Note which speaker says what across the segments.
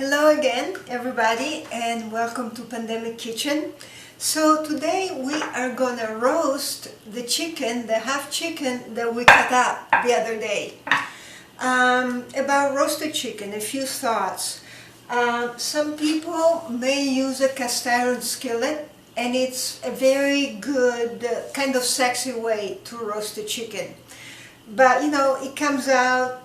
Speaker 1: Hello again, everybody, and welcome to Pandemic Kitchen. So today we are gonna roast the chicken, the half chicken that we cut up the other day. About roasted chicken, a few thoughts. Some people may use a cast iron skillet, and it's a very good, kind of sexy way to roast the chicken. But you know, it comes out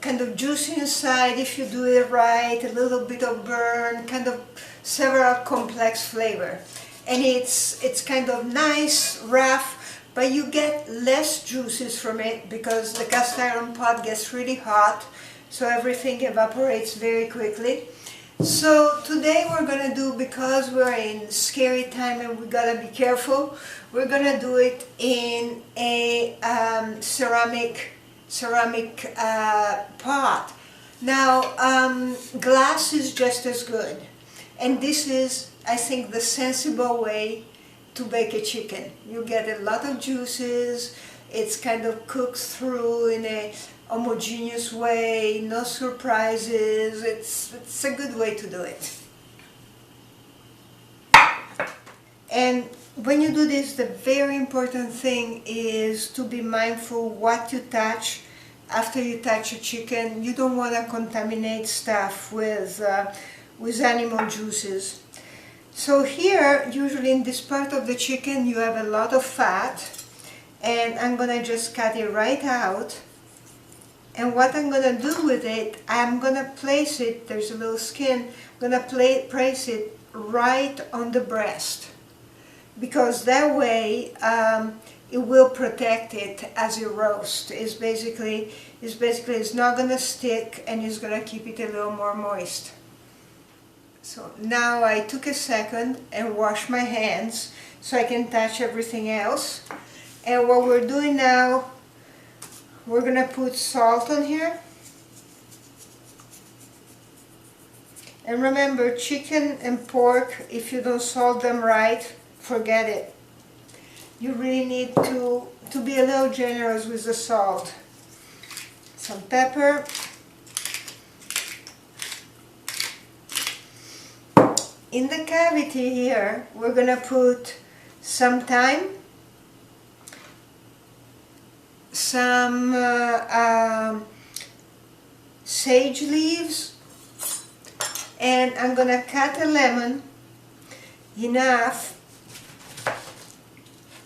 Speaker 1: kind of juicy inside if you do it right, a little bit of burn, kind of several complex flavor. And it's kind of nice, rough, but you get less juices from it because the cast iron pot gets really hot, so everything evaporates very quickly. So today we're gonna do, because we're in scary time and we gotta be careful, we're gonna do it in a ceramic pot. Now, glass is just as good, and this is, I think, the sensible way to bake a chicken. You get a lot of juices, it's kind of cooked through in a homogeneous way, no surprises, it's a good way to do it. And when you do this, the very important thing is to be mindful what you touch after you touch a chicken. You don't want to contaminate stuff with animal juices. So here, usually in this part of the chicken, you have a lot of fat, and I'm going to just cut it right out. And what I'm going to do with it, I'm going to place it, there's a little skin, I'm going to place it right on the breast, because that way it will protect it as it roasts. It's basically it's not going to stick, and it's going to keep it a little more moist. So now I took a second and washed my hands so I can touch everything else. And what we're doing now, we're going to put salt on here. And remember, chicken and pork, if you don't salt them right, forget it. You really need to be a little generous with the salt. Some pepper. In the cavity here, we're going to put some thyme, some sage leaves, and I'm going to cut a lemon, enough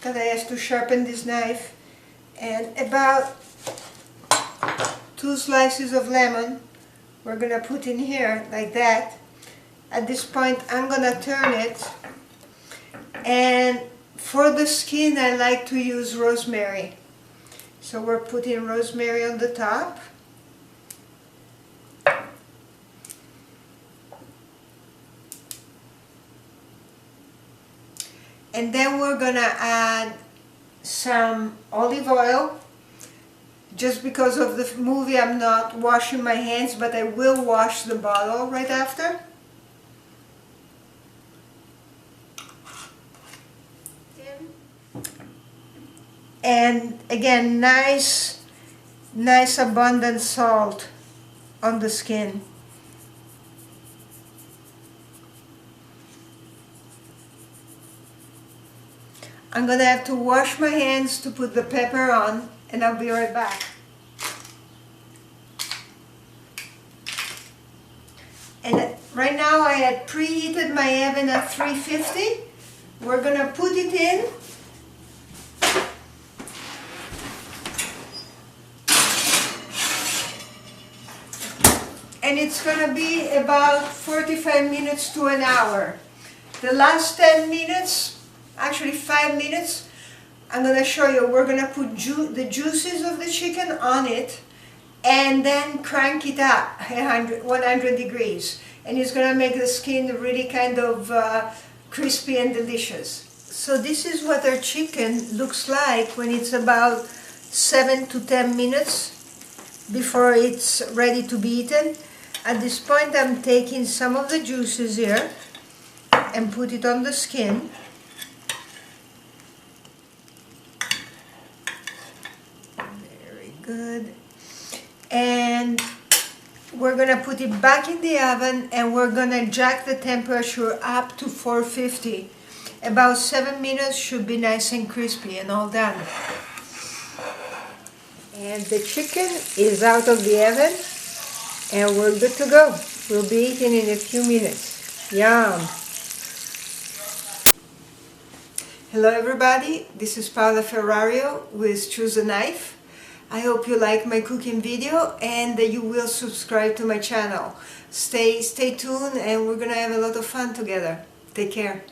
Speaker 1: that I have to sharpen this knife, and about 2 slices of lemon we're going to put in here, like that. At this point I'm going to turn it, and for the skin I like to use rosemary. So we're putting rosemary on the top. And then we're going to add some olive oil. Just because of the movie, I'm not washing my hands, but I will wash the bottle right after. And again, nice abundant salt on the skin. I'm going to have to wash my hands to put the pepper on, and I'll be right back. And right now I had preheated my oven at 350. We're going to put it in. And it's going to be about 45 minutes to an hour. The last 10 minutes, actually 5 minutes, I'm going to show you. We're going to put the juices of the chicken on it, and then crank it up 100 degrees. And it's going to make the skin really kind of crispy and delicious. So this is what our chicken looks like when it's about 7 to 10 minutes before it's ready to be eaten. At this point I'm taking some of the juices here and put it on the skin. Very good. And we're gonna put it back in the oven and we're gonna jack the temperature up to 450. About 7 minutes should be nice and crispy and all done. And the chicken is out of the oven and we're good to go. We'll be eating in a few minutes. Yum! Hello everybody, this is Paola Ferrario with Choose a Knife. I hope you like my cooking video and that you will subscribe to my channel. Stay tuned and we're gonna have a lot of fun together. Take care.